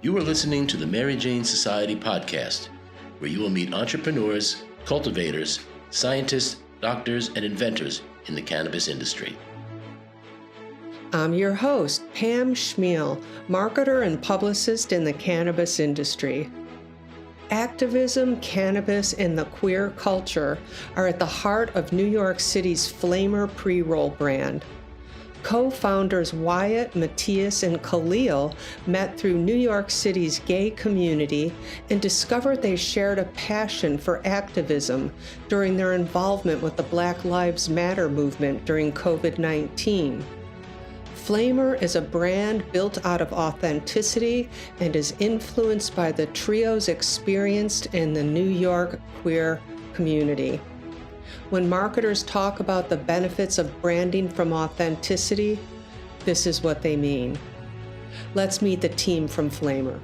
You are listening to the Mary Jane Society podcast, where you will meet entrepreneurs, cultivators, scientists, doctors, and inventors in the cannabis industry. I'm your host, Pam Schmiel, marketer and publicist in the cannabis industry. Activism, cannabis, and the queer culture are at the heart of New York City's Flamer pre-roll brand. Co-founders Wyatt, Matias, and Khalil met through New York City's gay community and discovered they shared a passion for activism during their involvement with the Black Lives Matter movement during COVID-19. Flamer is a brand built out of authenticity and is influenced by the trios experienced in the New York queer community. When marketers talk about the benefits of branding from authenticity, this is what they mean. Let's meet the team from Flamer.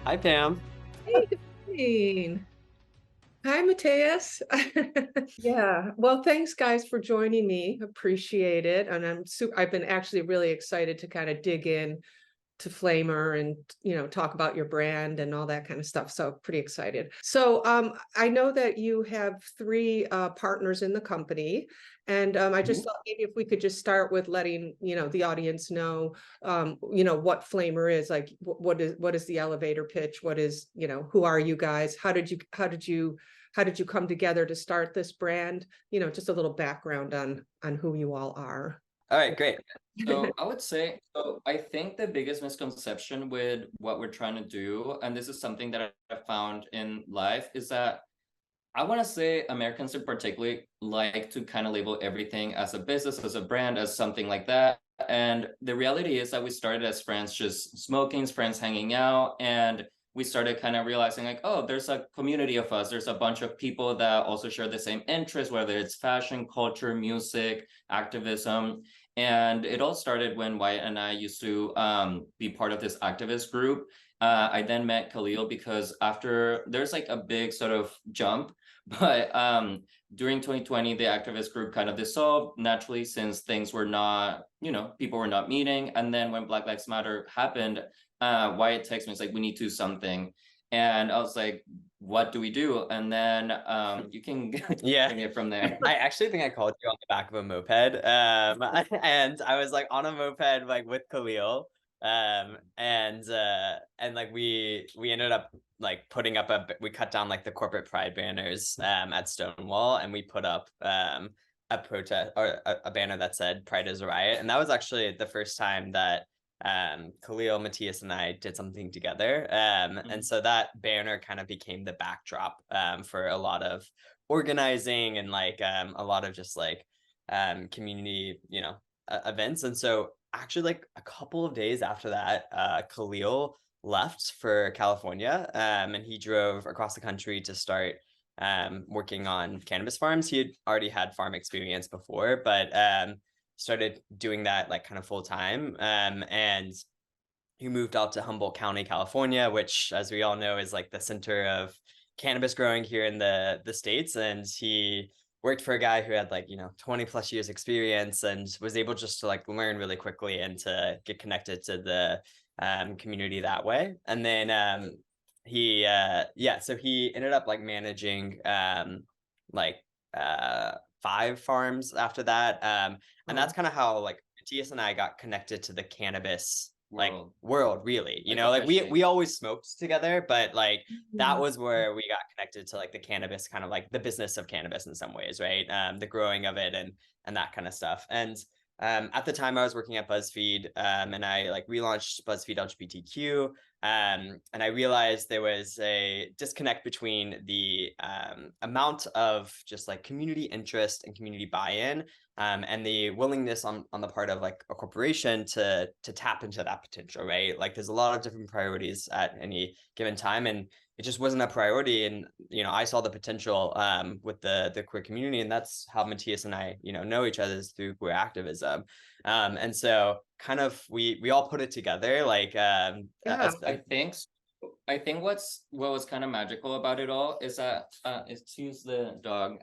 Hi, Pam. Hey, good morning. Hi, Matias. Yeah. Well, thanks guys for joining me. Appreciate it. And I've been actually really excited to kind of dig in to Flamer and, talk about your brand and all that kind of stuff. So pretty excited. So I know that you have three partners in the company. And I just thought maybe if we could just start with letting, the audience know, what Flamer is, like, what is the elevator pitch? What is, who are you guys? How did you come together to start this brand? Just a little background on who you all are. All right, great. So I would say, I think the biggest misconception with what we're trying to do, and this is something that I found in life, is that I want to say Americans in particular like to kind of label everything as a business, as a brand, as something like that. And the reality is that we started as friends, just smoking, friends hanging out, and we started kind of realizing like, oh, there's a community of us. There's a bunch of people that also share the same interests, whether it's fashion, culture, music, activism. And it all started when Wyatt and I used to be part of this activist group. I then met Khalil because after there's like a big sort of jump, but during 2020, the activist group kind of dissolved naturally since things were not, people were not meeting. And then when Black Lives Matter happened, Wyatt texted me, it's like, we need to do something. And I was like, what do we do? And then you can bring it from there. I actually think I called you on the back of a moped. And I was like on a moped, like with Khalil. And like we ended up like putting up we cut down like the corporate pride banners at Stonewall, and we put up a protest or a banner that said "Pride is a riot." And that was actually the first time that Khalil, Matias, and I did something together. And so that banner kind of became the backdrop for a lot of organizing and like a lot of just like community, events. And so actually like a couple of days after that, Khalil left for California and he drove across the country to start working on cannabis farms. He had already had farm experience before, but started doing that like kind of full time. And he moved out to Humboldt County, California, which, as we all know, is like the center of cannabis growing here in the States. And he worked for a guy who had like, 20 plus years experience and was able just to like learn really quickly and to get connected to the community that way. And then so he ended up like managing 5 farms after that. And that's kind of how like Matias and I got connected to the cannabis world really, like we always smoked together, but like that was where we got connected to like the cannabis, kind of like the business of cannabis in some ways, right? The growing of it and that kind of stuff. And at the time I was working at BuzzFeed, and I like relaunched BuzzFeed LGBTQ, and I realized there was a disconnect between the amount of just like community interest and community buy-in, and the willingness on the part of like a corporation to tap into that potential, right? Like there's a lot of different priorities at any given time, and it just wasn't a priority. And I saw the potential with the queer community, and that's how Matias and I know each other, is through queer activism. And so kind of we all put it together, like I think what was kind of magical about it all is that excuse the dog,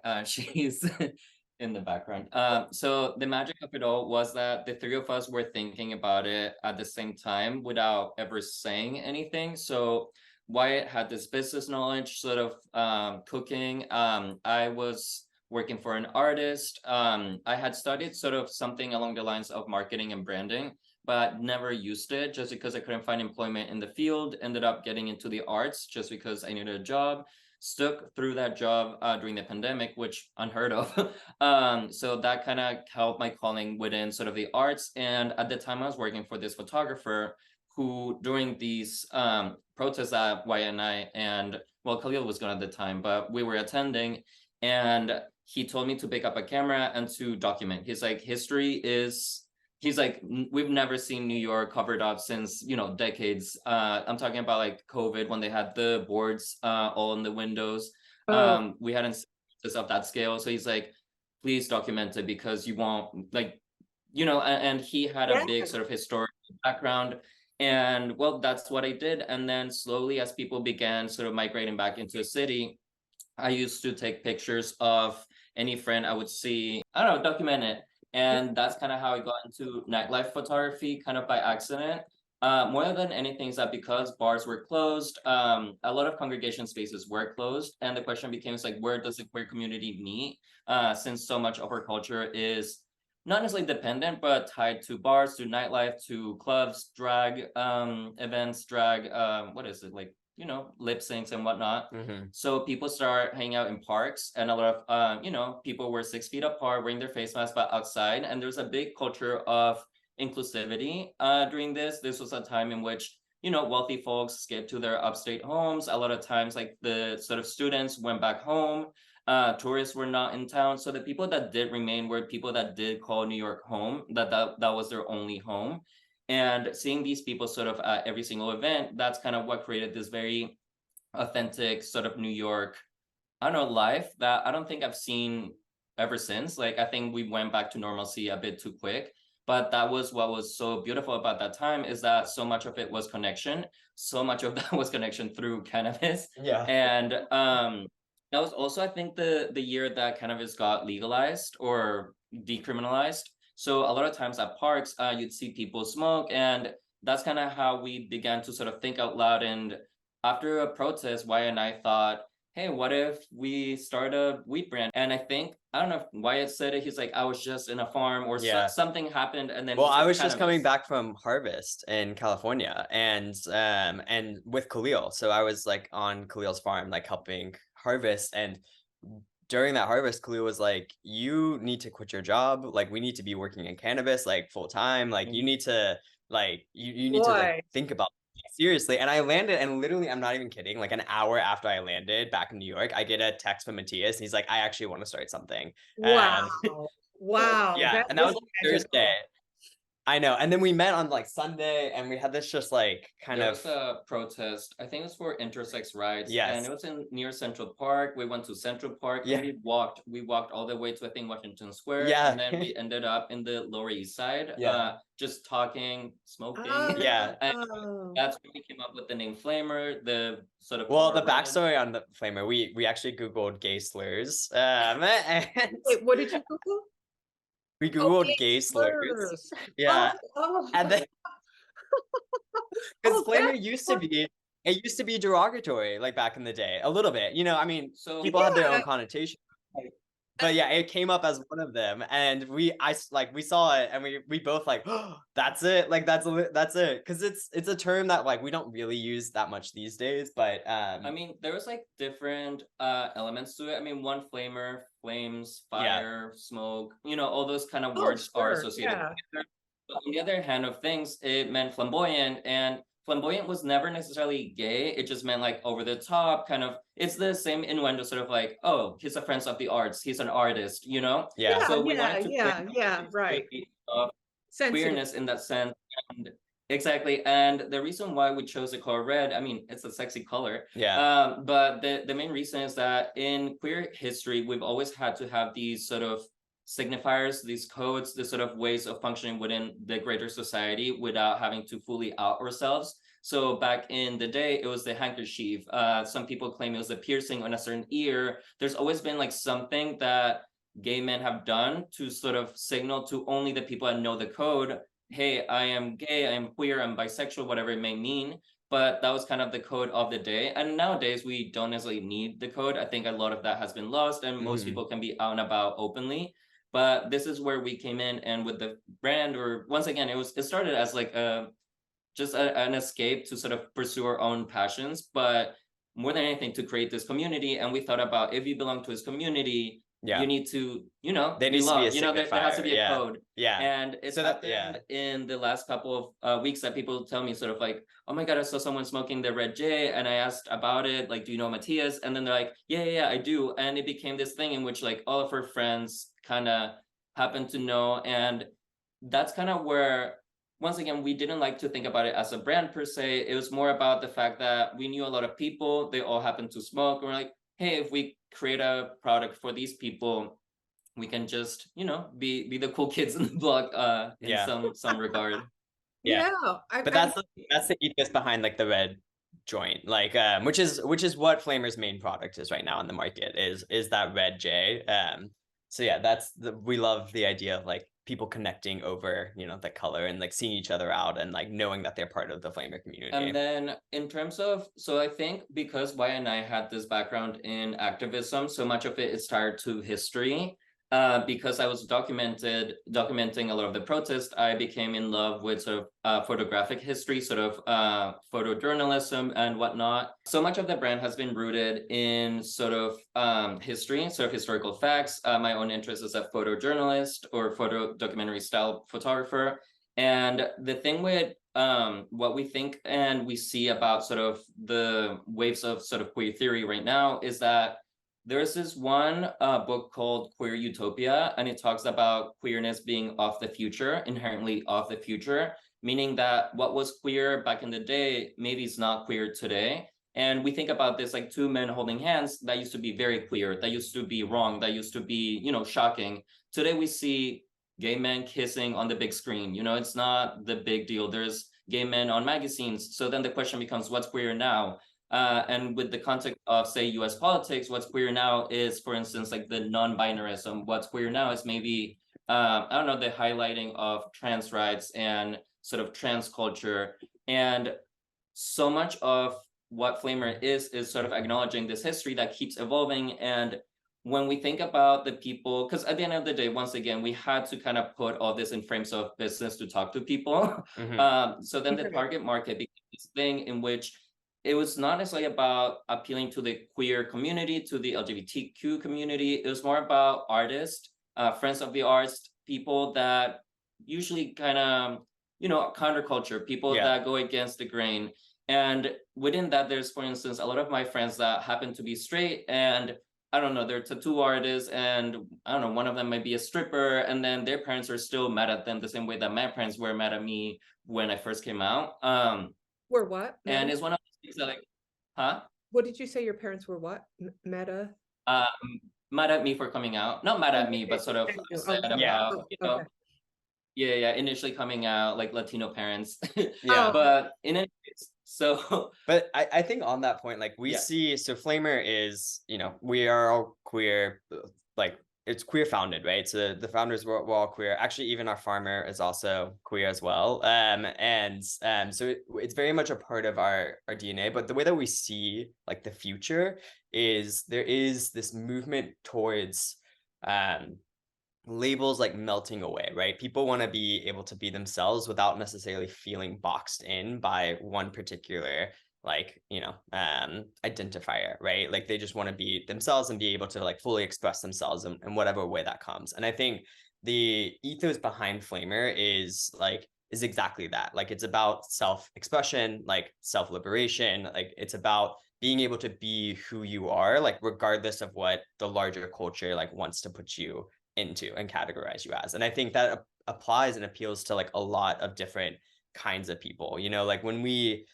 in the background. So the magic of it all was that the three of us were thinking about it at the same time without ever saying anything. So Wyatt had this business knowledge, sort of cooking. I was working for an artist. I had studied sort of something along the lines of marketing and branding, but never used it just because I couldn't find employment in the field. Ended up getting into the arts just because I needed a job. Stuck through that job during the pandemic, which unheard of. So that kind of helped my calling within sort of the arts. And at the time, I was working for this photographer who, during these protests that Wyatt and I and well, Khalil was gone at the time, but we were attending, and he told me to pick up a camera and to document. He's like, he's like, we've never seen New York covered up since, decades. I'm talking about like COVID when they had the boards all in the windows. We hadn't seen this of that scale. So he's like, please document it because you won't and he had a big sort of historical background. And well, that's what I did. And then slowly as people began sort of migrating back into the city, I used to take pictures of any friend I would see, I don't know, document it. And that's kind of how I got into nightlife photography, kind of by accident. More than anything is that because bars were closed, a lot of congregation spaces were closed. And the question became, like, where does the queer community meet? Since so much of our culture is not necessarily dependent, but tied to bars, to nightlife, to clubs, drag events, drag, what is it, like, lip syncs and whatnot. So people start hanging out in parks, and a lot of, people were 6 feet apart, wearing their face masks, but outside. And there's a big culture of inclusivity during this. This was a time in which, wealthy folks skipped to their upstate homes. A lot of times, like the sort of students went back home. Tourists were not in town. So the people that did remain were people that did call New York home, that was their only home. And seeing these people sort of at every single event, that's kind of what created this very authentic sort of New York, I don't know, life that I don't think I've seen ever since. Like, I think we went back to normalcy a bit too quick. But that was what was so beautiful about that time, is that so much of it was connection. So much of that was connection through cannabis. Yeah. And that was also, I think, the year that cannabis got legalized or decriminalized. So a lot of times at parks, you'd see people smoke, and that's kind of how we began to sort of think out loud. And after a protest, Wyatt and I thought, hey, what if we start a weed brand? And I think, I don't know if Wyatt said it, he's like, I was just in a farm, or something happened. And then well, I was just coming back from Harvest in California, and with Khalil. So I was like on Khalil's farm, like helping harvest. And during that harvest, Khalil was like, you need to quit your job. Like, we need to be working in cannabis, like full time. Like, you need to, like, you need to like, think about it seriously. And I landed, and literally, I'm not even kidding, like an hour after I landed back in New York, I get a text from Matias, and he's like, I actually want to start something. Wow. Wow. Yeah. And that was Thursday. I know. And then we met on like Sunday, and we had this just like there was a protest. I think it was for intersex rights. Yes. And it was near Central Park. We went to Central Park. Yeah. And we walked all the way to, I think, Washington Square. Yeah. And then we ended up in the Lower East Side. Yeah. Just talking, smoking. Yeah. And that's when we came up with the name Flamer, the sort of the backstory on the Flamer. We actually Googled gay slurs. And wait, what did you Google? We Googled gay slurs. Yeah. And then because Flamer used to be derogatory, like back in the day, a little bit. I mean, so people had their own connotation. But yeah, it came up as one of them, and we saw it, and we both like, oh, that's it, like that's it, because it's a term that like we don't really use that much these days. But I mean, there was like different elements to it. I mean, one flamer, flames, fire, smoke, all those kind of words are associated together. But on the other hand of things, it meant flamboyant, and flamboyant was never necessarily gay. It just meant like over the top, kind of. It's the same innuendo, sort of like, oh, he's a friend of the arts, he's an artist, Yeah. So we wanted to right. Queerness in that sense. And exactly. And the reason why we chose the color red, I mean, it's a sexy color. Yeah. But the main reason is that in queer history, we've always had to have these sort of signifiers, these codes, the sort of ways of functioning within the greater society without having to fully out ourselves. So back in the day, it was the handkerchief. Some people claim it was a piercing on a certain ear. There's always been like something that gay men have done to sort of signal to only the people that know the code, hey, I am gay, I am queer, I'm bisexual, whatever it may mean. But that was kind of the code of the day. And nowadays we don't necessarily need the code. I think a lot of that has been lost, and most people can be out and about openly. But this is where we came in, and with the brand, or once again, it started as like an escape to sort of pursue our own passions, but more than anything to create this community. And we thought about, if you belong to this community, you need to, there needs to be a there has to be a code. Yeah. And it's So that- happened in the last couple of weeks that people tell me sort of like, oh my God, I saw someone smoking the Red J, and I asked about it, like, do you know Matias? And then they're like, yeah, I do. And it became this thing in which like all of her friends kind of happened to know. And that's kind of where, once again, we didn't like to think about it as a brand per se. It was more about the fact that we knew a lot of people, they all happened to smoke. And we're like, hey, if we create a product for these people, we can just, be the cool kids in the block in some regard. Yeah. But that's the ethos behind like the red joint, like which is what Flamer's main product is right now in the market, is that Red J. So yeah, we love the idea of like people connecting over, the color, and like seeing each other out, and like knowing that they're part of the Flamer community. And then in terms of, so I think because Wyatt and I had this background in activism, so much of it is tied to history. Because I was documenting a lot of the protests, I became in love with sort of photographic history, sort of photojournalism and whatnot. So much of the brand has been rooted in sort of history, sort of historical facts. My own interest as a photojournalist or photo documentary style photographer. And the thing with what we think and we see about sort of the waves of sort of queer theory right now is that there's this one book called Queer Utopia, and it talks about queerness being of the future, inherently of the future, meaning that what was queer back in the day maybe is not queer today. And we think about this like two men holding hands, that used to be very queer, that used to be wrong, that used to be, shocking. Today we see gay men kissing on the big screen. It's not the big deal. There's gay men on magazines. So then the question becomes, what's queer now? And with the context of, say, US politics, what's queer now is, for instance, like the non-binarism. What's queer now is maybe, I don't know, the highlighting of trans rights and sort of trans culture. And so much of what Flamer is sort of acknowledging this history that keeps evolving. And when we think about the people, because at the end of the day, once again, we had to kind of put all this in frames of business to talk to people. So then the target market became this thing in which it was not necessarily about appealing to the queer community, to the LGBTQ community. It was more about artists, friends of the arts, people that usually kind of, counterculture, people that go against the grain. And within that, there's, for instance, a lot of my friends that happen to be straight, and I don't know, they're tattoo artists, and I don't know, one of them might be a stripper, and then their parents are still mad at them the same way that my parents were mad at me when I first came out. Were what? Meta? And it's one of those things that, like, huh? What did you say your parents were what? Meta? Mad at me for coming out. Not mad at me, but sort of upset about, initially coming out, like Latino parents. But in any case, so. But I think on that point, like we see, so Flamer is, we are all queer, like it's queer founded, right? So the founders were all queer. Actually, even our farmer is also queer as well. So it's very much a part of our DNA. But the way that we see like the future is there is this movement towards labels like melting away, right? People want to be able to be themselves without necessarily feeling boxed in by one particular identifier, right? Like they just want to be themselves and be able to like fully express themselves in whatever way that comes. And I think the ethos behind Flamer is exactly that. Like it's about self-expression, like self-liberation, like it's about being able to be who you are, like regardless of what the larger culture like wants to put you into and categorize you as. And I think that applies and appeals to like a lot of different kinds of people, like when we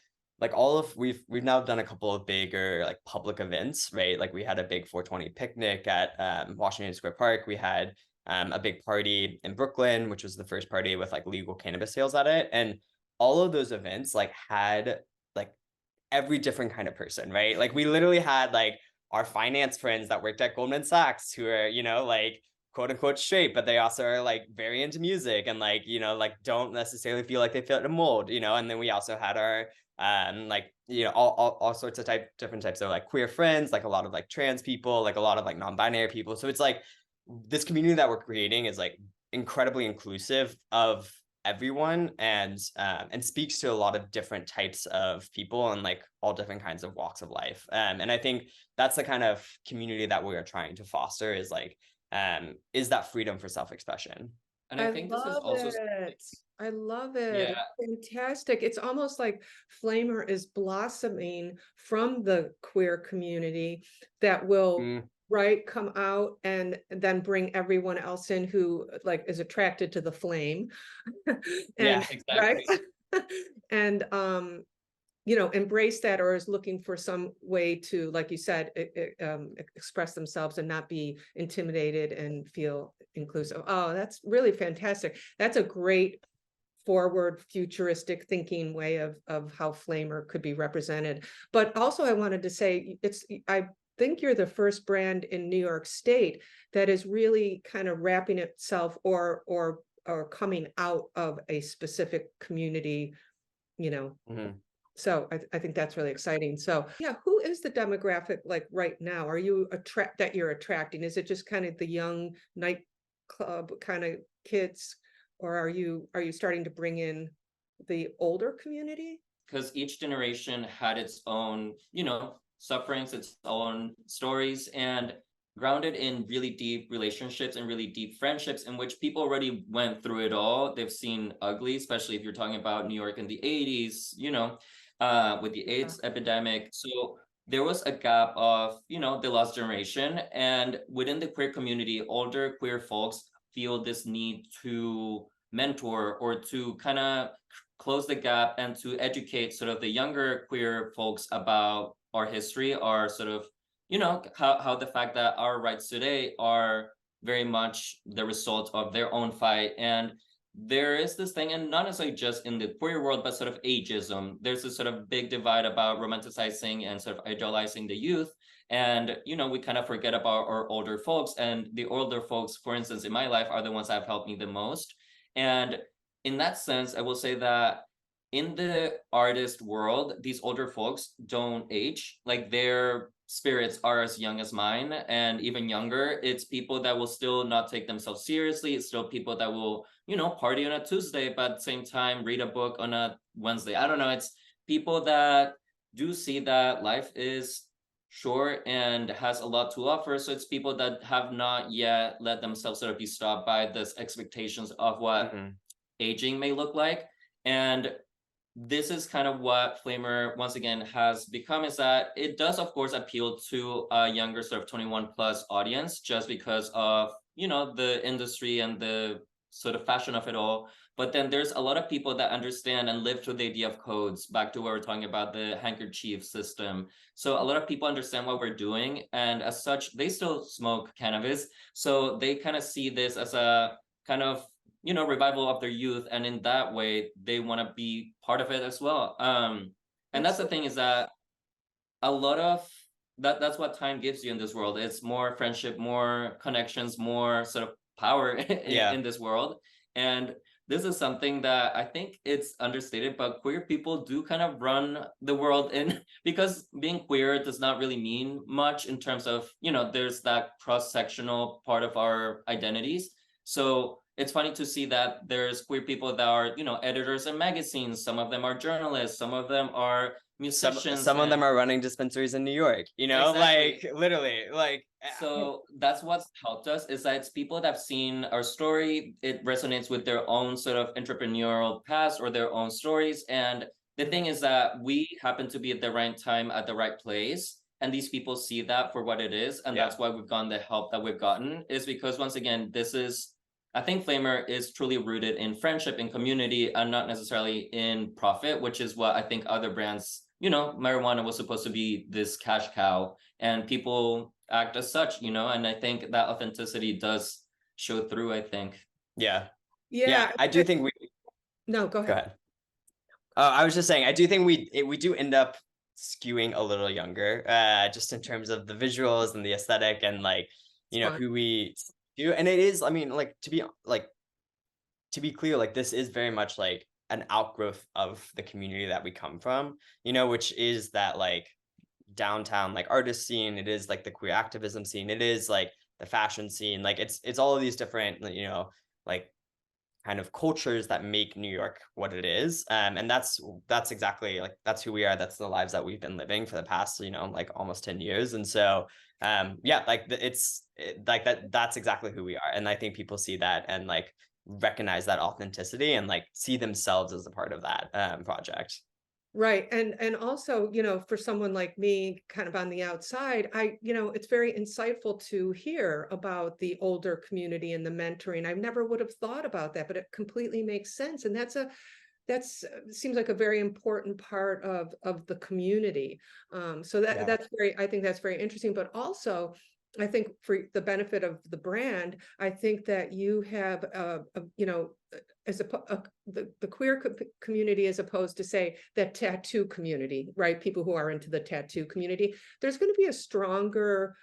we've now done a couple of bigger like public events, right? Like we had a big 420 picnic at Washington Square Park. We had a big party in Brooklyn, which was the first party with like legal cannabis sales at it. And all of those events like had like every different kind of person, right? Like we literally had like our finance friends that worked at Goldman Sachs who are, like quote unquote straight, but they also are like very into music and like, you know, like don't necessarily feel like they fit a mold, you know. And then we also had our like, you know, all sorts of different types of like queer friends, like a lot of like trans people, like a lot of like non-binary people. So it's like this community that we're creating is like incredibly inclusive of everyone, and speaks to a lot of different types of people and like all different kinds of walks of life. And I think that's the kind of community that we are trying to foster, is like is that freedom for self-expression. And I think this is also I love it. yeah, It's fantastic. It's almost like Flamer is blossoming from the queer community that will right come out and then bring everyone else in who like is attracted to the flame. yeah, And exactly. right. And you know, embrace that, or is looking for some way to, like you said, express themselves and not be intimidated and feel inclusive. Oh, that's really fantastic. That's a great forward futuristic thinking way of how Flamer could be represented. But also I wanted to say, I think you're the first brand in New York State that is really kind of wrapping itself or coming out of a specific community, you know. So I think that's really exciting. So yeah, who is the demographic like right now? Are you you're attracting? Is it just kind of the young nightclub kind of kids, or are you starting to bring in the older community? Because each generation had its own, you know, sufferings, its own stories, and grounded in really deep relationships and really deep friendships in which people already went through it all. They've seen ugly, especially if you're talking about New York in the 80s, you know, with the AIDS epidemic. So there was a gap of, you know, the lost generation. And within the queer community, older queer folks feel this need to mentor or to kind of close the gap and to educate sort of the younger queer folks about our history, our sort of, you know, how the fact that our rights today are very much the result of their own fight. And there is this thing, and not necessarily just in the queer world, but sort of ageism. There's this sort of big divide about romanticizing and sort of idealizing the youth. And, you know, we kind of forget about our older folks. And the older folks, for instance, in my life, are the ones that have helped me the most. And in that sense, I will say that in the artist world, these older folks don't age. Like their spirits are as young as mine and even younger. It's people that will still not take themselves seriously. It's still people that will, you know, party on a Tuesday, but at the same time, read a book on a Wednesday. I don't know. It's people that do see that life is short and has a lot to offer. So it's people that have not yet let themselves sort of be stopped by this expectations of what aging may look like. And this is kind of what Flamer once again has become, is that it does of course appeal to a younger sort of 21 plus audience, just because of, you know, the industry and the sort of fashion of it all. But then there's a lot of people that understand and live through the idea of codes, back to what we're talking about, the handkerchief system. So a lot of people understand what we're doing, and as such, they still smoke cannabis. So they kind of see this as a kind of, you know, revival of their youth, and in that way they want to be part of it as well. And that's the thing, is that a lot of that's what time gives you in this world. It's more friendship, more connections, more sort of power in this world. And this is something that I think it's understated, but queer people do kind of run the world in, because being queer does not really mean much in terms of, you know, there's that cross-sectional part of our identities. So it's funny to see that there's queer people that are, you know, editors in magazines. Some of them are journalists. Some of them are musicians. Some of them are running dispensaries in New York, you know, exactly. like literally, like. So that's what's helped us, is that it's people that have seen our story. It resonates with their own sort of entrepreneurial past or their own stories. And the thing is that we happen to be at the right time at the right place. And these people see that for what it is. And that's why we've gotten the help that we've gotten, is because once again, I think Flamer is truly rooted in friendship and community, and not necessarily in profit, which is what I think other brands, you know, marijuana was supposed to be this cash cow, and people act as such, you know, and I think that authenticity does show through, I think. Yeah. I do think No, go ahead. I was just saying, I do think we do end up skewing a little younger, just in terms of the visuals and the aesthetic and like, you know, who we do. And it is, I mean, like, to be clear, like, this is very much like an outgrowth of the community that we come from, which is that like downtown like artist scene. It is like the queer activism scene. It is like the fashion scene. Like it's all of these different, like kind of cultures that make New York what it is. And that's exactly like, that's who we are. That's the lives that we've been living for the past, like almost 10 years. And so, yeah, like like that's exactly who we are. And I think people see that and like recognize that authenticity and like see themselves as a part of that project. Right. And also, for someone like me, kind of on the outside, it's very insightful to hear about the older community and the mentoring. I never would have thought about that, but it completely makes sense. And seems like a very important part of the community. So Yeah. I think that's very interesting, but also I think for the benefit of the brand, I think that you have, as the queer community, as opposed to say that tattoo community, right? People who are into the tattoo community, there's going to be a stronger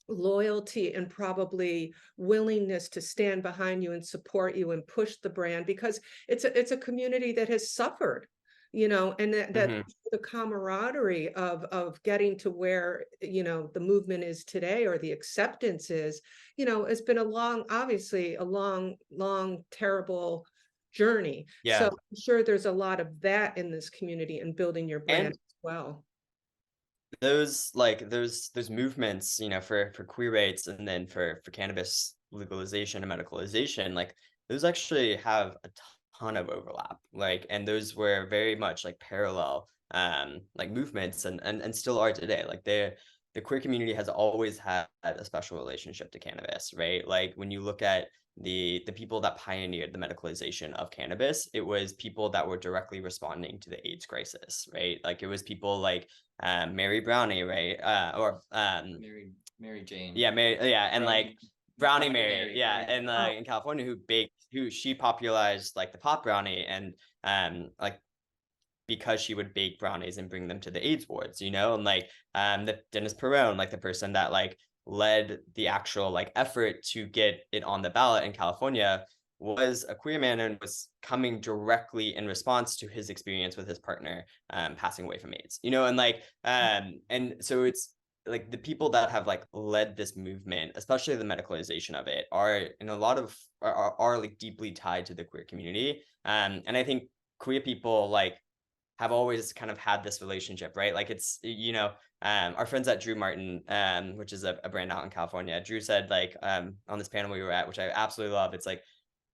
loyalty and probably willingness to stand behind you and support you and push the brand, because it's a community that has suffered, and that the camaraderie of getting to where the movement is today, or the acceptance is, has been obviously a long terrible journey. Yeah. So I'm sure there's a lot of that in this community and building your brand And as well. those movements, for queer rights and then for cannabis legalization and medicalization, like those actually have a ton of overlap. Like, and those were very much like parallel like movements and still are today. Like the queer community has always had a special relationship to cannabis, right? Like when you look at the people that pioneered the medicalization of cannabis, it was people that were directly responding to the AIDS crisis, right? Like it was people like Mary Brownie, right? Or Mary Jane. Yeah, Mary, yeah, and like Brownie Mary, Mary, yeah, yeah. and in California, who she popularized like the pot brownie, and like because she would bake brownies and bring them to the AIDS wards, and like the Dennis Perone, like the person that like led the actual like effort to get it on the ballot in California, was a queer man and was coming directly in response to his experience with his partner passing away from AIDS, and like and so it's like the people that have like led this movement, especially the medicalization of it, are in a lot of are like deeply tied to the queer community. And I think queer people like have always kind of had this relationship, right? Like it's, our friends at Drew Martin, which is a brand out in California, Drew said like on this panel we were at, which I absolutely love, it's like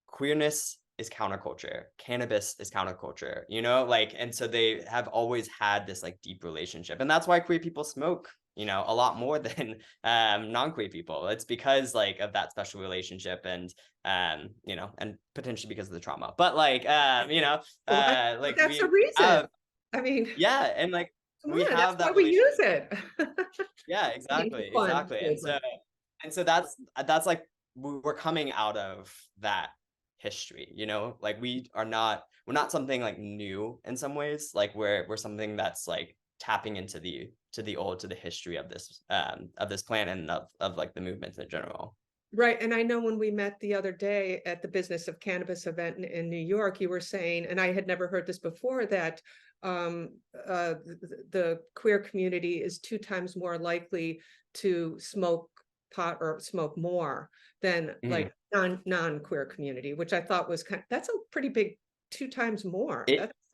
queerness is counterculture, cannabis is counterculture, like, and so they have always had this like deep relationship. And that's why queer people smoke, a lot more than non-queer people. It's because like of that special relationship and and potentially because of the trauma. But like like That's a we reason. have, I mean, yeah, and like we that's have why that we use relationship. it. Yeah, exactly. And so that's like we're coming out of that history, like we're not something like new in some ways. Like we're something that's like tapping into the history of this plant and of like the movement in general. Right. And I know when we met the other day at the Business of Cannabis event in New York, you were saying, and I had never heard this before, that the queer community is 2 times more likely to smoke pot or smoke more than like non-queer community, which I thought was that's a pretty big 2 times more.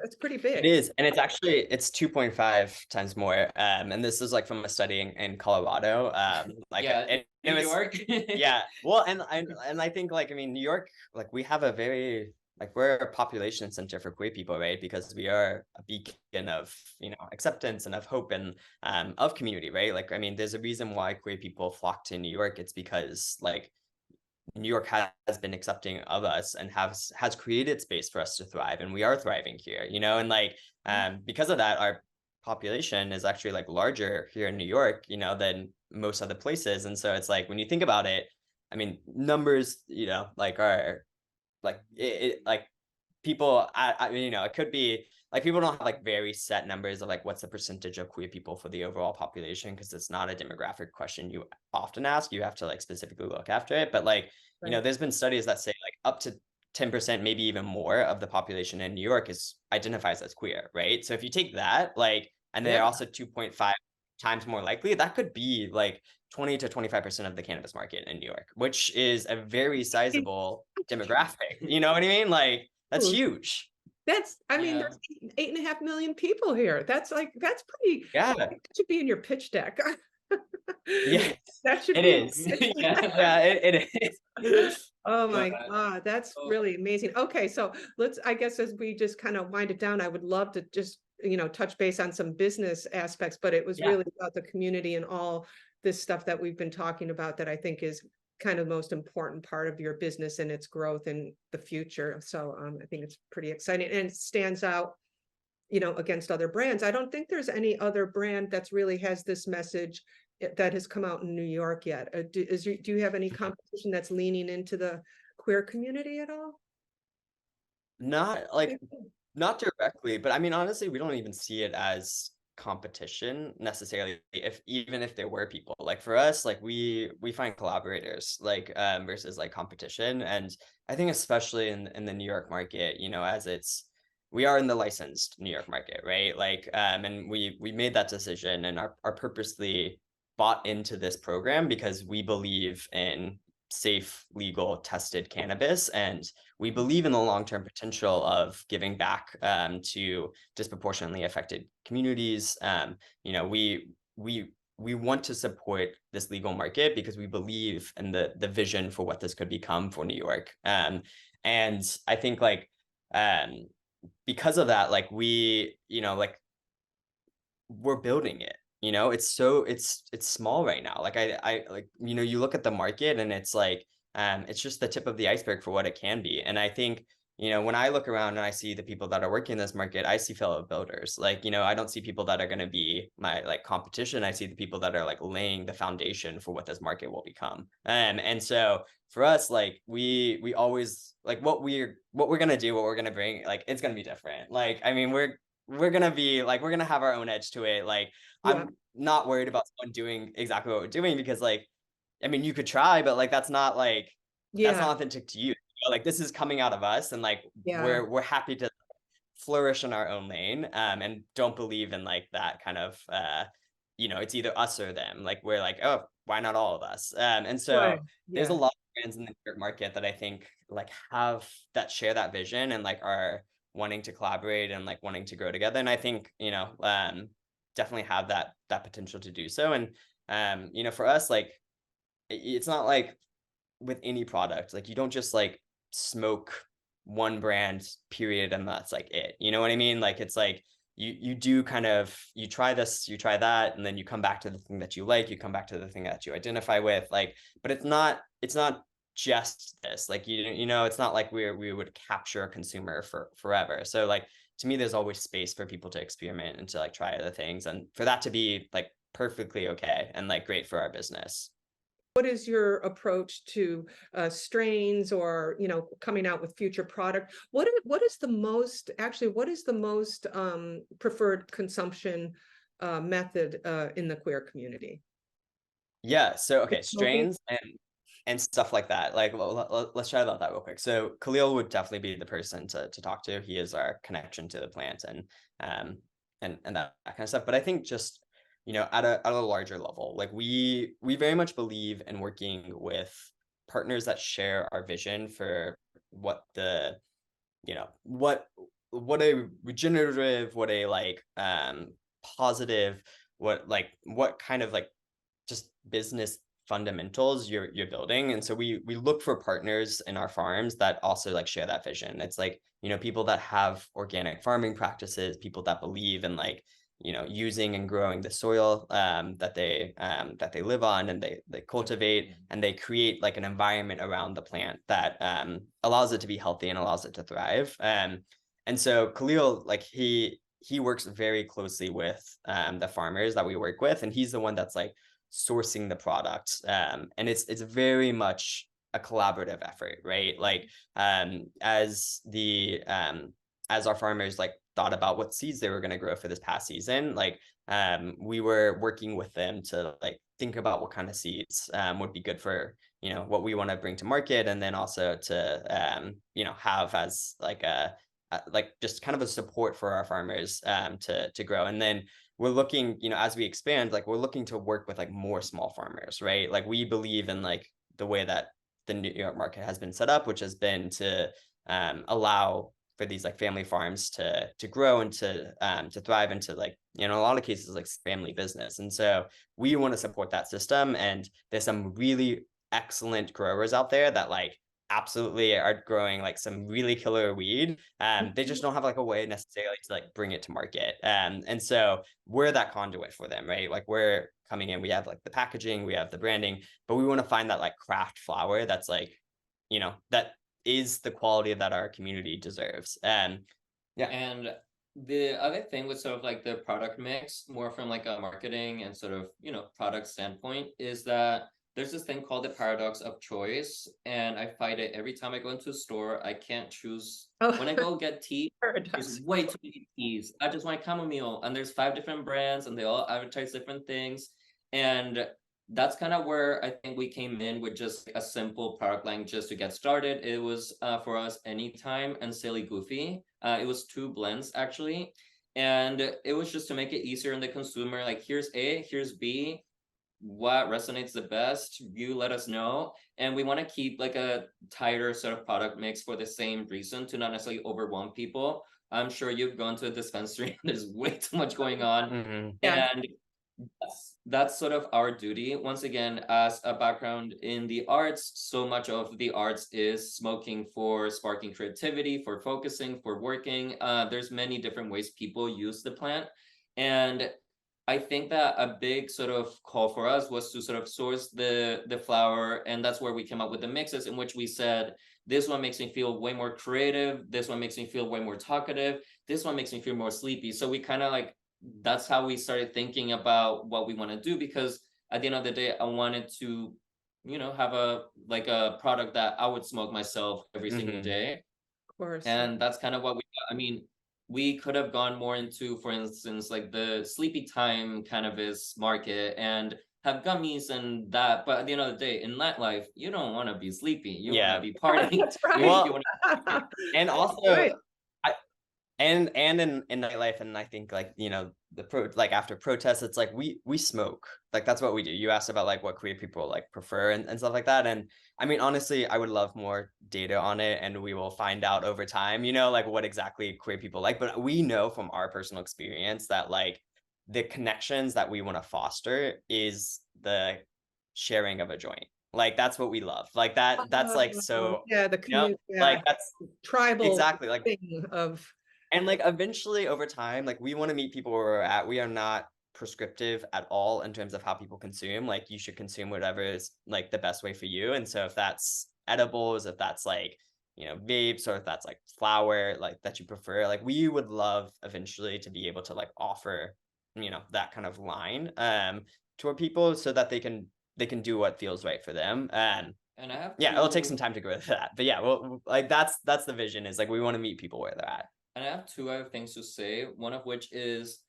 That's pretty big. It is, and it's 2.5 times more. And this is like from a study in Colorado. Like yeah, New York. Yeah. Well, and I think like, I mean, New York, like we have a very like we're a population center for queer people, right? Because we are a beacon of acceptance and of hope and of community, right? Like, I mean, there's a reason why queer people flock to New York. It's because like New York has been accepting of us and has created space for us to thrive, and we are thriving here, and like because of that, our population is actually like larger here in New York, than most other places. And so it's like when you think about it, I mean, numbers, like are like it like people, I mean, it could be like people don't have like very set numbers of like what's the percentage of queer people for the overall population, because it's not a demographic question you often ask. You have to like specifically look after it. But like, you know, Right. there's been studies that say like up to 10%, maybe even more of the population in New York is identifies as queer, right? So if you take that, like, and they're Yeah. also 2.5 times more likely, that could be like 20 to 25% of the cannabis market in New York, which is a very sizable demographic. You know what I mean? Like, that's huge. That's, I mean, Yeah. there's 8.5 million people here. That's pretty, Yeah. that should be in your pitch deck. Yeah, That should it be in is. your pitch Yeah. deck. Yeah, it is. Oh No, my God, that's so really amazing. Okay, so I guess as we just kind of wind it down, I would love to just, touch base on some business aspects, but it was Yeah. really about the community and all this stuff that we've been talking about that I think is kind of the most important part of your business and its growth in the future. So I think it's pretty exciting and it stands out, against other brands. I don't think there's any other brand that's really has this message that has come out in New York yet. Do you have any competition that's leaning into the queer community at all? Not like, not directly, but I mean, honestly, we don't even see it as competition necessarily. If even if there were people like for us, like we find collaborators like versus like competition. And I think especially in the New York market, you know, as it's we are in the licensed New York market, right? Like and we made that decision and are purposely bought into this program because we believe in safe, legal, tested cannabis, and we believe in the long-term potential of giving back to disproportionately affected communities. You know, we want to support this legal market because we believe in the vision for what this could become for New York. And I think like because of that, like we, you know, like we're building it. You know, it's small right now. Like I like, you know, you look at the market and it's just the tip of the iceberg for what it can be. And I think, you know, when I look around and I see the people that are working in this market, I see fellow builders. Like, you know, I don't see people that are going to be my like competition. I see the people that are like laying the foundation for what this market will become. And so for us, like we always like what we're gonna do, what we're gonna bring, like it's gonna be different. Like, I mean, we're gonna be like we're gonna have our own edge to it. Like, Yeah, I'm not worried about someone doing exactly what we're doing because like, I mean, you could try, but like that's yeah, not authentic to you. You know, like this is coming out of us, and like yeah. we're happy to flourish in our own lane, and don't believe in like that kind of you know, it's either us or them. Like we're like, oh, why not all of us? And Right. so there's a Yeah. lot of brands in the New York market that I think like have that share that vision and like are wanting to collaborate and like wanting to grow together. And I think, you know, definitely have that potential to do so. And you know, for us, like it's not like with any product, like you don't just like smoke one brand period and that's like it. You know what I mean? Like it's like you do kind of you try this, you try that, and then you come back to the thing that you like, you come back to the thing that you identify with. Like, but it's not just this. Like you know, it's not like we would capture a consumer for forever. So like to me, there's always space for people to experiment and to like try other things and for that to be like perfectly okay and like great for our business. What is your approach to strains or, coming out with future product? What is the most, actually, what is the most preferred consumption method in the queer community? Yeah. So okay, It's smoking? strains and stuff like that. Like let's chat about that real quick. So Khalil would definitely be the person to talk to. He is our connection to the plant um and that kind of stuff. But I think just you know at a larger level, like we very much believe in working with partners that share our vision for what the you know what a regenerative, what a like positive, what kind of like just business fundamentals you're building. And so we look for partners in our farms that also like share that vision. It's like, you know, people that have organic farming practices, people that believe in like, you know, using and growing the soil that they live on and they cultivate and they create like an environment around the plant that allows it to be healthy and allows it to thrive. And so Khalil, like he works very closely with the farmers that we work with, and he's the one that's like sourcing the product. And it's very much a collaborative effort, right? Like as our farmers like thought about what seeds they were going to grow for this past season, like we were working with them to like think about what kind of seeds would be good for, you know, what we want to bring to market, and then also to you know, have as like a like just kind of a support for our farmers to grow. And then we're looking, you know, as we expand, like we're looking to work with like more small farmers, right? Like we believe in like the way that the New York market has been set up, which has been to allow for these like family farms to grow and to thrive into, like, you know, in a lot of cases like family business. And so we want to support that system. And there's some really excellent growers out there that like absolutely are growing like some really killer weed. They just don't have like a way necessarily to like bring it to market. And so we're that conduit for them, right? Like we're coming in, we have like the packaging, we have the branding, but we want to find that like craft flower that's like, you know, that is the quality that our community deserves. Yeah. And the other thing with sort of like the product mix, more from like a marketing and sort of, you know, product standpoint, is that there's this thing called the paradox of choice. And I fight it every time I go into a store. I can't choose. When I go get tea, there's way too many teas. I just want chamomile. And there's 5 different brands and they all advertise different things. And that's kind of where I think we came in with just a simple product line just to get started. It was for us Anytime and Silly Goofy. It was 2 blends actually. And it was just to make it easier on the consumer. Like, here's A, here's B. What resonates the best? You let us know. And we want to keep like a tighter sort of product mix for the same reason, to not necessarily overwhelm people. I'm sure you've gone to a dispensary and there's way too much going on. Mm-hmm. And that's sort of our duty. Once again, as a background in the arts, so much of the arts is smoking for sparking creativity, for focusing, for working. There's many different ways people use the plant. And I think that a big sort of call for us was to sort of source the flower. And that's where we came up with the mixes, in which we said, this one makes me feel way more creative. This one makes me feel way more talkative. This one makes me feel more sleepy. So we kind of like, that's how we started thinking about what we want to do, because at the end of the day, I wanted to, you know, have a like a product that I would smoke myself every single day. Of course. And that's kind of what I mean, we could have gone more into, for instance, like the sleepy time cannabis market and have gummies and that. But at the end of the day, in nightlife, you don't want to be sleepy. You want to be partying. That's right. Well, and also right. and in nightlife, and I think like, you know, like after protests, it's like we smoke, like that's what we do. You asked about like what queer people like prefer and stuff like that, and I mean, honestly, I would love more data on it, and we will find out over time, you know, like what exactly queer people like. But we know from our personal experience that like the connections that we want to foster is the sharing of a joint. Like that's what we love, like that's like, so yeah, the you know, community, like that's tribal exactly like thing of. And like eventually over time, like we want to meet people where we're at. We are not prescriptive at all in terms of how people consume. Like you should consume whatever is like the best way for you. And so if that's edibles, if that's like, you know, vapes, or if that's like flower, like that you prefer, like we would love eventually to be able to like offer, you know, that kind of line to our people, so that they can do what feels right for them. And I have it'll take some time to grow that. But yeah, well, like that's the vision, is like we want to meet people where they're at. And I have 2 other things to say. One of which is,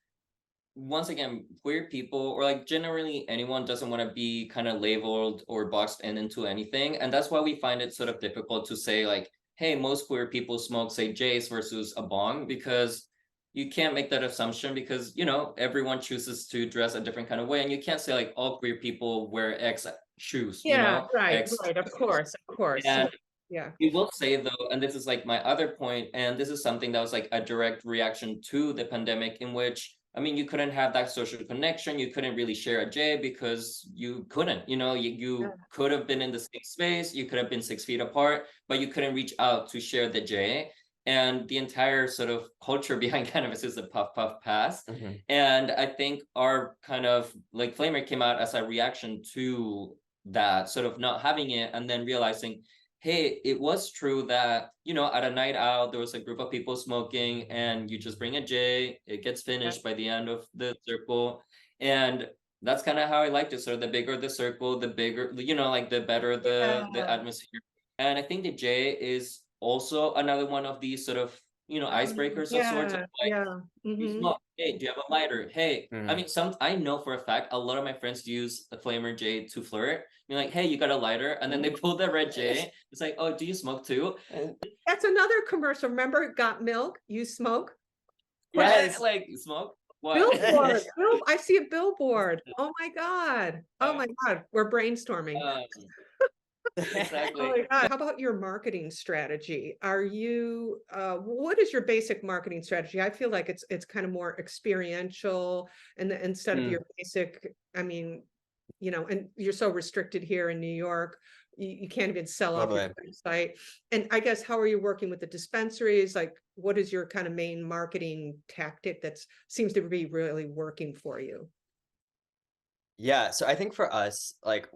once again, queer people, or like generally anyone, doesn't want to be kind of labeled or boxed into anything. And that's why we find it sort of difficult to say like, hey, most queer people smoke, say, J's versus a bong, because you can't make that assumption, because, you know, everyone chooses to dress a different kind of way. And you can't say like all queer people wear X shoes, Yeah, you know? right, X right, of course. And yeah. we will say though, and this is like my other point, and this is something that was like a direct reaction to the pandemic, in which, I mean, you couldn't have that social connection. You couldn't really share a J because you couldn't, you know, you could have been in the same space. You could have been 6 feet apart, but you couldn't reach out to share the J. And the entire sort of culture behind cannabis is a puff, puff, pass. Mm-hmm. And I think our kind of like Flamer came out as a reaction to that, sort of not having it, and then realizing, hey, it was true that, you know, at a night out, there was a group of people smoking, and you just bring a J, it gets finished by the end of the circle. And that's kind of how I liked it. So the bigger the circle, the bigger, you know, like the better the atmosphere. And I think the J is also another one of these sort of icebreakers of sorts of Yeah, like, yeah. you Hmm. smoke. Hey, do you have a lighter? Hey, I Mhm. mean, I know for a fact a lot of my friends use a Flamer J to flirt. You're like, hey, you got a lighter? And then they pull the red J. It's like, oh, do you smoke too? And That's another commercial. Remember, Got Milk? You smoke? Question. yeah, like smoke? What? Billboard. I see a billboard. Oh my God. Oh my God. We're brainstorming. um, Oh exactly. my God. How about your marketing strategy? What is your basic marketing strategy? I feel like it's kind of more experiential and instead of Mm, your basic, I mean, and you're so restricted here in New York, you can't even sell off your totally. website. And I guess, how are you working with the dispensaries? Like, what is your kind of main marketing tactic that seems to be really working for you? Yeah, so I think for us, like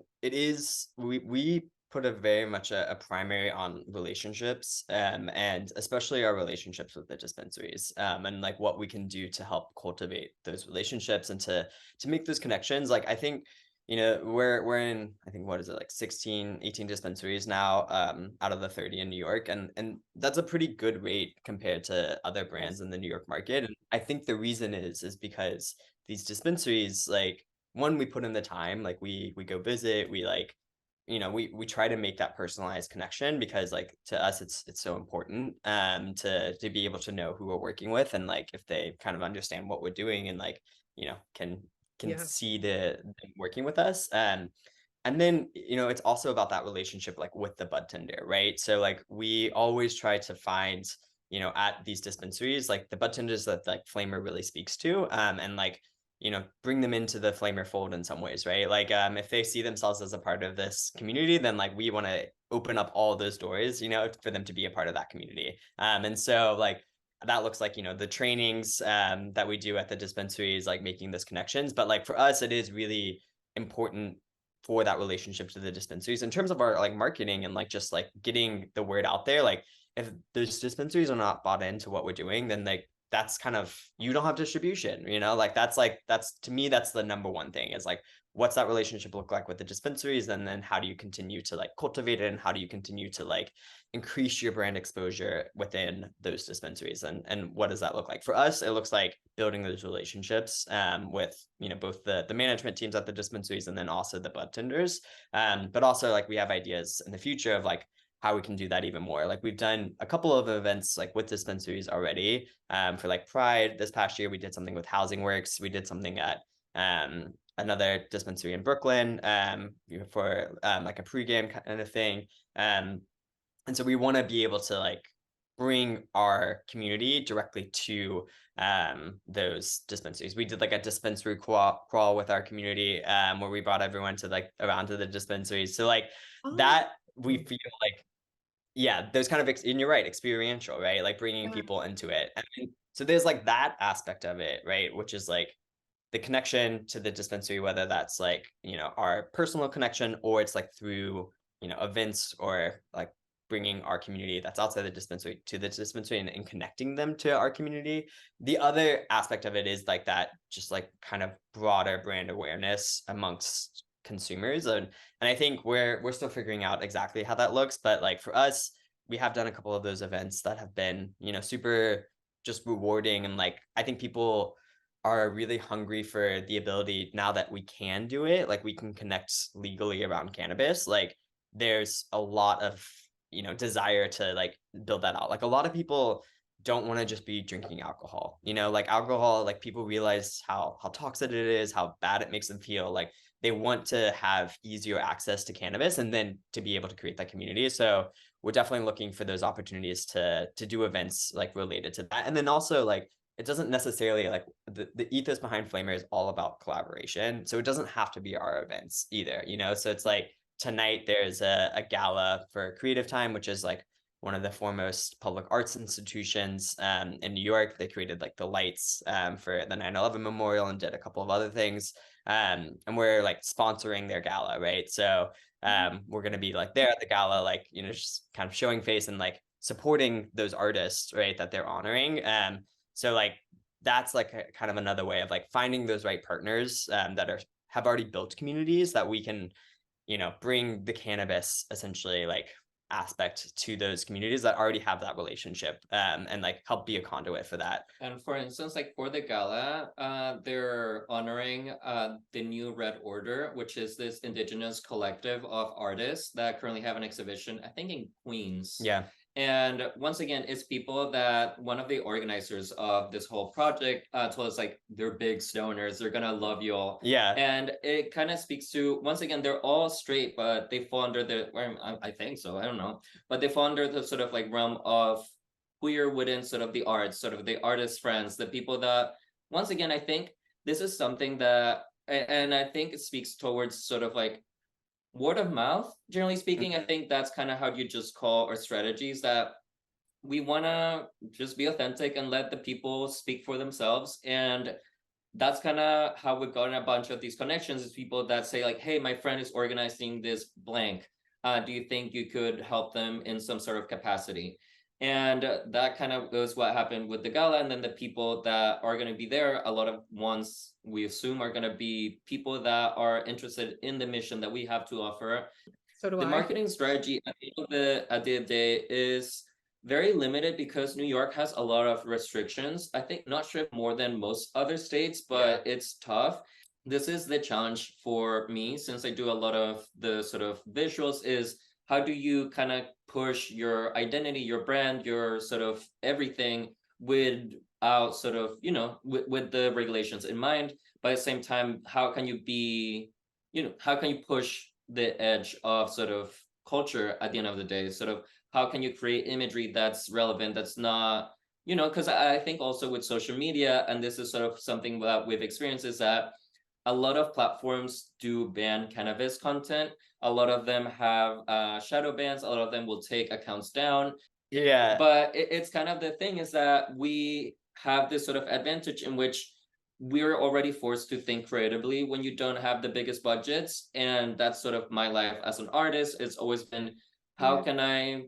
we put a very much a primary on relationships, and especially our relationships with the dispensaries, and like what we can do to help cultivate those relationships and to make those connections. Like I think, we're in, I think, what is it, like 16, 18 dispensaries now, out of the 30 in New York, and that's a pretty good rate compared to other brands in the New York market. And I think the reason is because these dispensaries, like, one, we put in the time, like we go visit, we like, we try to make that personalized connection, because like to us it's so important, to be able to know who we're working with, and like if they kind of understand what we're doing, and like, can Yeah. see them working with us. And then, it's also about that relationship, like with the bud tender, right? So like we always try to find, at these dispensaries, like the bud tenders that like Flamer really speaks to, and like, bring them into the Flamer fold in some ways, right? Like, if they see themselves as a part of this community, then like we want to open up all those doors, for them to be a part of that community. And so like that looks like, the trainings, that we do at the dispensaries, like making those connections. But like for us, it is really important for that relationship to the dispensaries in terms of our like marketing and like just like getting the word out there. Like if those dispensaries are not bought into what we're doing, then like that's kind of, you don't have distribution, that's to me, that's the number one thing, is like, what's that relationship look like with the dispensaries, and then how do you continue to like cultivate it, and how do you continue to like increase your brand exposure within those dispensaries, and what does that look like for us? It looks like building those relationships, with both the management teams at the dispensaries, and then also the bud tenders, but also like we have ideas in the future of like how we can do that even more. Like we've done a couple of events like with dispensaries already, for like Pride. This past year we did something with Housing Works. We did something at, another dispensary in Brooklyn, for like a pregame kind of thing. um, and so we want to be able to like bring our community directly to, those dispensaries. We did like a dispensary crawl with our community, where we brought everyone to like around to the dispensaries. So like Oh, that, we feel like, yeah, there's kind of, and you're right, experiential, right? Like bringing yeah. people into it. And so there's like that aspect of it, right? Which is like the connection to the dispensary, whether that's like, our personal connection, or it's like through, events, or like bringing our community that's outside the dispensary to the dispensary, and connecting them to our community. The other aspect of it is like that, just like kind of broader brand awareness amongst consumers. And I think we're still figuring out exactly how that looks, but like for us, we have done a couple of those events that have been, super just rewarding. And like I think people are really hungry for the ability, now that we can do it, like we can connect legally around cannabis. Like there's a lot of, desire to like build that out. Like a lot of people don't want to just be drinking alcohol, like alcohol, like people realize how toxic it is, how bad it makes them feel. Like they want to have easier access to cannabis, and then to be able to create that community. So we're definitely looking for those opportunities to do events like related to that. And then also like, it doesn't necessarily like, the ethos behind Flamer is all about collaboration. So it doesn't have to be our events either, So it's like tonight there's a gala for Creative Time, which is like one of the foremost public arts institutions, in New York. They created like the lights, for the 9/11 memorial, and did a couple of other things. And we're like sponsoring their gala, right? So we're going to be like there at the gala, like, just kind of showing face and like supporting those artists, right, that they're honoring. So like that's like a, kind of another way of like finding those right partners, that have already built communities that we can, bring the cannabis essentially like aspect to those communities that already have that relationship, and like help be a conduit for that. And for instance, like for the gala, they're honoring the New Red Order, which is this indigenous collective of artists that currently have an exhibition, I think in Queens. Yeah. And once again, it's people that one of the organizers of this whole project told us, like, they're big stoners, they're gonna love you all. Yeah. And it kind of speaks to, once again, they're all straight, but they fall under the, I think so, I don't know, but they fall under the sort of like realm of queer within sort of the arts, sort of the artist friends, the people that, once again, I think this is something that, and I think it speaks towards sort of like word of mouth, generally speaking. I think that's kind of how you just call our strategies, that we want to just be authentic and let the people speak for themselves. And that's kind of how we've gotten a bunch of these connections, is people that say like, hey, my friend is organizing this blank. Do you think you could help them in some sort of capacity? And that kind of goes what happened with the gala. And then the people that are going to be there, a lot of ones we assume are going to be people that are interested in the mission that we have to offer. So do the I. marketing strategy at the end of the day is very limited because New York has a lot of restrictions. I think not sure more than most other states, but it's tough. This is the challenge for me, since I do a lot of the sort of visuals, is how do you kind of push your identity, your brand, your sort of everything without sort of, you know, with the regulations in mind, but at the same time, how can you be, you know, how can you push the edge of sort of culture at the end of the day? Sort of how can you create imagery that's relevant, that's not, you know, because I think also with social media, and this is sort of something that we've experienced, is that a lot of platforms do ban cannabis content. A lot of them have shadow bans. A lot of them will take accounts down. Yeah. But it's kind of the thing, is that we have this sort of advantage in which we're already forced to think creatively when you don't have the biggest budgets. And that's sort of my life as an artist. It's always been, how can I,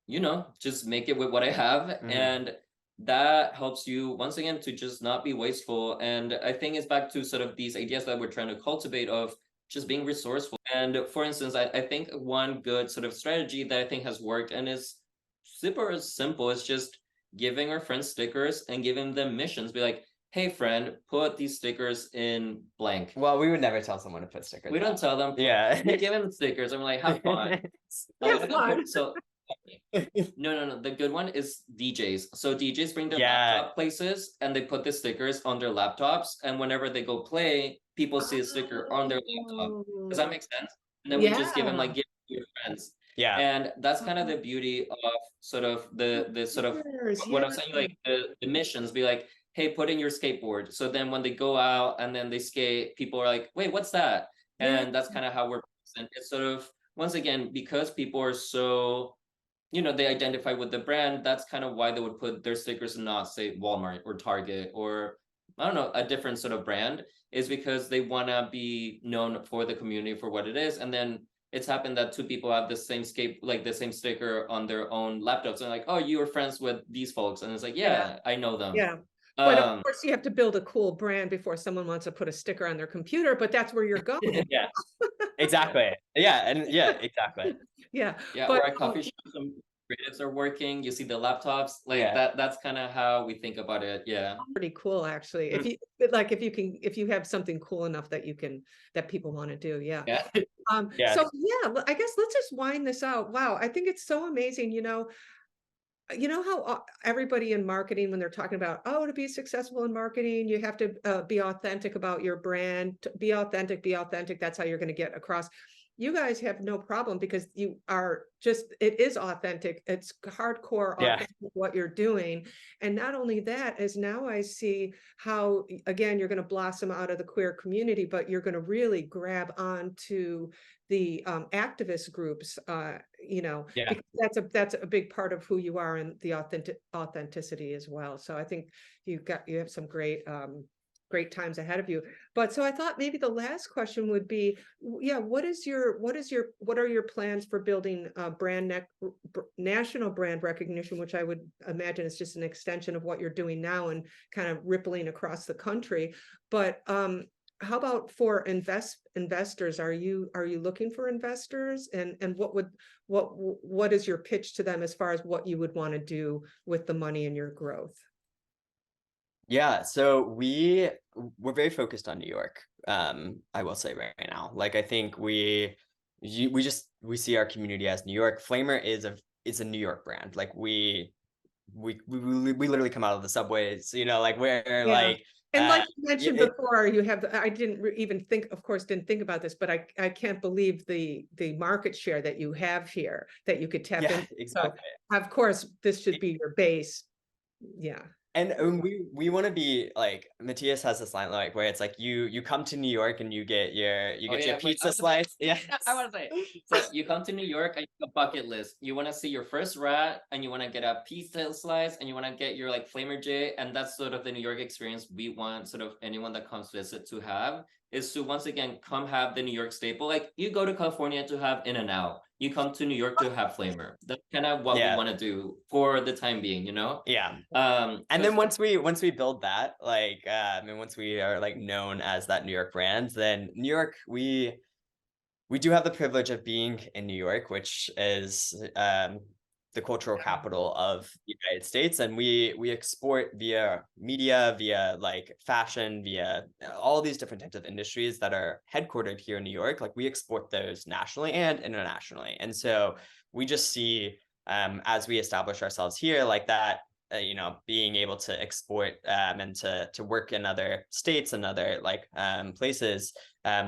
you know, just make it with what I have? And that helps you, once again, to just not be wasteful. And I think it's back to sort of these ideas that we're trying to cultivate of just being resourceful. And for instance, I think one good sort of strategy that I think has worked and is super simple is just giving our friends stickers and giving them missions. Be like, hey friend, put these stickers in blank. Well, we would never tell someone to put stickers. We don't tell them. Yeah. We give them stickers. I'm like, have fun. Have fun. So no. The good one is DJs. So DJs bring their Yeah. laptop places and they put the stickers on their laptops. And whenever they go play, people see a sticker on their laptop. Does that make sense? And then we just give them like, give it to your friends. Yeah. And that's kind of the beauty of sort of the sort of what I'm saying, like the missions. Be like, hey, put in your skateboard. So then when they go out and then they skate, people are like, wait, what's that? And that's kind of how we're present. It's sort of, once again, because people are so, you know, they identify with the brand, that's kind of why they would put their stickers and not say Walmart or Target or, I don't know, a different sort of brand, is because they want to be known for the community for what it is. And then it's happened that two people have the same the same sticker on their own laptops, and like, oh, you were friends with these folks, and it's like, yeah. I know them. Yeah. But of course, you have to build a cool brand before someone wants to put a sticker on their computer, but that's where you're going. Yeah, exactly. Yeah, and yeah, exactly. Yeah. Yeah, but, or at coffee shops, some creatives are working, you see the laptops, like that's kind of how we think about it. Yeah. Pretty cool, actually. If you if you have something cool enough that that people want to do. Yeah. So yeah, I guess let's just wind this out. Wow. I think it's so amazing. You know how everybody in marketing, when they're talking about, oh, to be successful in marketing, you have to be authentic about your brand, be authentic. That's how you're going to get across. You guys have no problem because you are just, it is authentic. It's hardcore authentic what you're doing. And not only that, as now I see how, again, you're going to blossom out of the queer community, but you're going to really grab onto the activist groups, you know, because that's a big part of who you are, and the authenticity as well. So I think you have some great times ahead of you. But so I thought maybe the last question would be, what are your plans for building national brand recognition, which I would imagine is just an extension of what you're doing now and kind of rippling across the country. But how about for investors? Are you looking for investors, and what is your pitch to them as far as what you would want to do with the money and your growth? Yeah, so we're very focused on New York. I will say right now, like I think we see our community as New York. Flamer is a New York brand. Like we literally come out of the subways, like we're Yeah. like And like you yeah, mentioned before, you have, I didn't even think, of course, didn't think about this, but I can't believe the market share that you have here that you could tap yeah, into. So exactly. of course, this should be your base. Yeah. And we want to be like Matias has this line like where it's like you come to New York and you get your pizza slice. Yeah. I want to say, so you come to New York and you have a bucket list. You want to see your first rat, and you want to get a pizza slice, and you want to get your like Flamer J, and that's sort of the New York experience we want sort of anyone that comes visit to have, is to once again come have the New York staple. Like you go to California to have In-N-Out, you come to New York to have Flamer. That's kind of what we Yeah. want to do for the time being, Yeah. And then 'cause- once we build that, like and once we are like known as that New York brand, then New York, we do have the privilege of being in New York, which is the cultural capital of the United States, and we export via media, via like fashion, via all these different types of industries that are headquartered here in New York. Like we export those nationally and internationally, and so we just see as we establish ourselves here, like that. Being able to export and to work in other states and other like places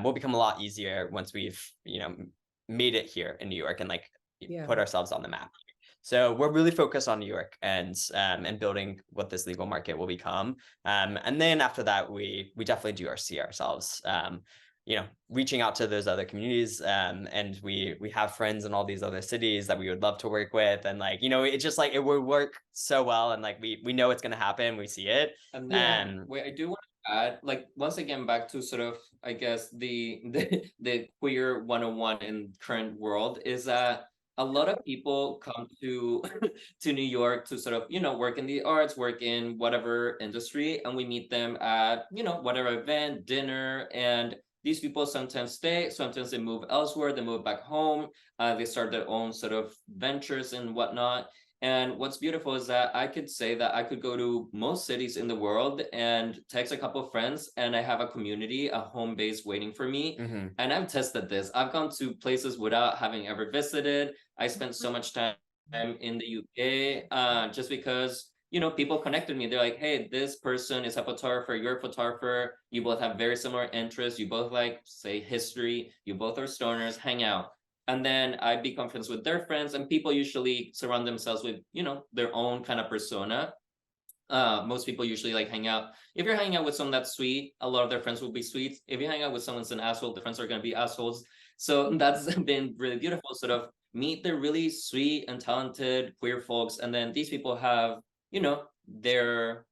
will become a lot easier once we've made it here in New York and like Yeah. put ourselves on the map. So we're really focused on New York and building what this legal market will become. And then after that, we definitely do see ourselves reaching out to those other communities, and we have friends in all these other cities that we would love to work with, and like it's just like it would work so well, and like we know it's going to happen, we see it. And then, wait, I do want to add, like, once again, back to sort of, I guess, the queer 101 in current world is that a lot of people come to to New York to sort of, work in the arts, work in whatever industry, and we meet them at, whatever event, dinner, and these people sometimes stay, sometimes they move elsewhere, they move back home, they start their own sort of ventures and whatnot. And what's beautiful is that I could say that I could go to most cities in the world and text a couple of friends, and I have a community, a home base waiting for me. Mm-hmm. And I've tested this. I've gone to places without having ever visited. I spent so much time in the UK just because, people connected me. They're like, hey, this person is a photographer, you're a photographer. You both have very similar interests. You both like, say, history. You both are stoners, hang out. And then I become friends with their friends, and people usually surround themselves with, their own kind of persona. Most people usually like hang out. If you're hanging out with someone that's sweet, a lot of their friends will be sweet. If you hang out with someone that's an asshole, the friends are going to be assholes. So that's been really beautiful. Sort of meet the really sweet and talented queer folks, and then these people have, their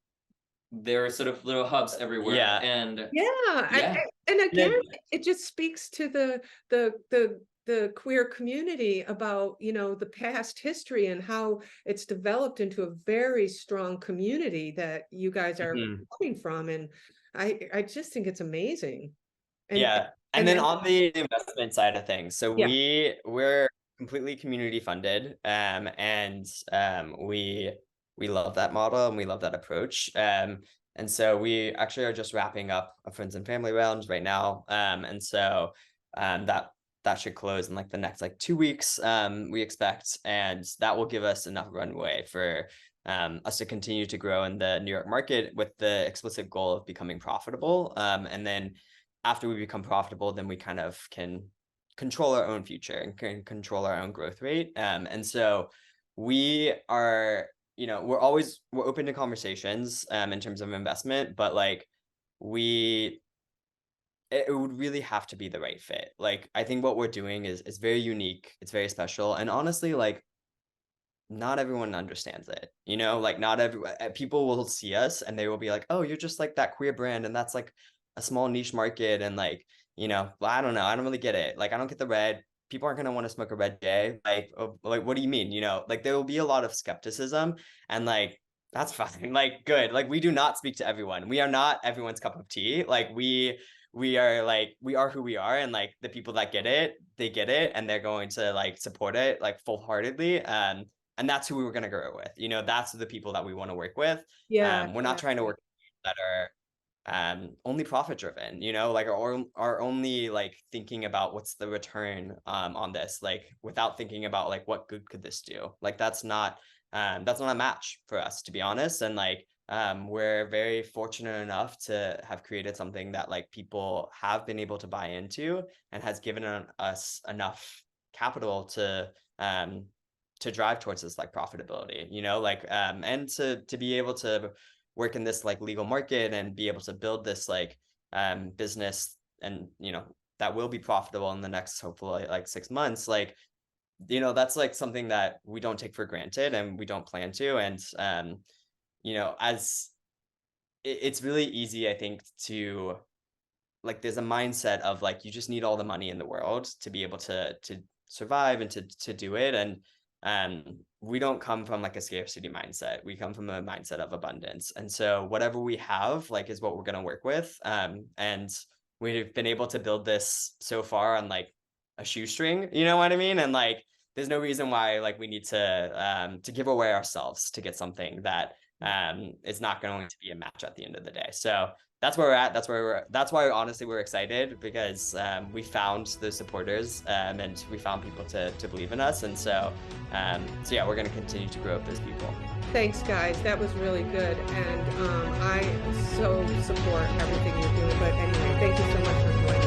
sort of little hubs everywhere. Yeah. And yeah. And again, it just speaks to the queer community about the past history and how it's developed into a very strong community that you guys are coming from, and I just think it's amazing. And then on the investment side of things, so yeah. we're completely community funded, and we love that model and we love that approach. And so we actually are just wrapping up a friends and family round right now. And so that should close in like the next like 2 weeks, we expect, and that will give us enough runway for us to continue to grow in the New York market with the explicit goal of becoming profitable. And then after we become profitable, then we kind of can control our own future and can control our own growth rate. And so we are, we're open to conversations in terms of investment, but like it would really have to be the right fit. Like I think what we're doing is very unique, it's very special, and honestly, like not everyone understands it. Like not people will see us and they will be like, oh, you're just like that queer brand, and that's like a small niche market, and like I don't know, I don't really get it. Like I don't get the red. People aren't going to want to smoke a red J. Like what do you mean? Like there will be a lot of skepticism, and like that's fine. Like, good. Like, we do not speak to everyone. We are not everyone's cup of tea. Like, we are who we are, and like the people that get it, they get it, and they're going to like support it like full-heartedly. And that's who we were going to grow with. You know, that's the people that we want to work with. Yeah. We're not trying to work with people that are only profit driven, you know, like are only like thinking about what's the return on this, like without thinking about like what good could this do. Like that's not a match for us, to be honest. And like we're very fortunate enough to have created something that like people have been able to buy into, and has given us enough capital to drive towards this like profitability, you know, like and to be able to work in this like legal market and be able to build this like business, and you know, that will be profitable in the next hopefully like 6 months. Like, you know, that's like something that we don't take for granted, and we don't plan to. And you know, as it's really easy, I think, to like, there's a mindset of like you just need all the money in the world to be able to survive and to do it. And we don't come from like a scarcity mindset. We come from a mindset of abundance. And so whatever we have, like, is what we're going to work with. And we've been able to build this so far on like a shoestring, you know what I mean? And like, there's no reason why like we need to give away ourselves to get something that is not going to be a match at the end of the day. So that's where we're at. That's why honestly we're excited, because we found those supporters, and we found people to believe in us. And so yeah, we're going to continue to grow with those people. Thanks, guys. That was really good. And I so support everything you're doing. But anyway, thank you so much for joining.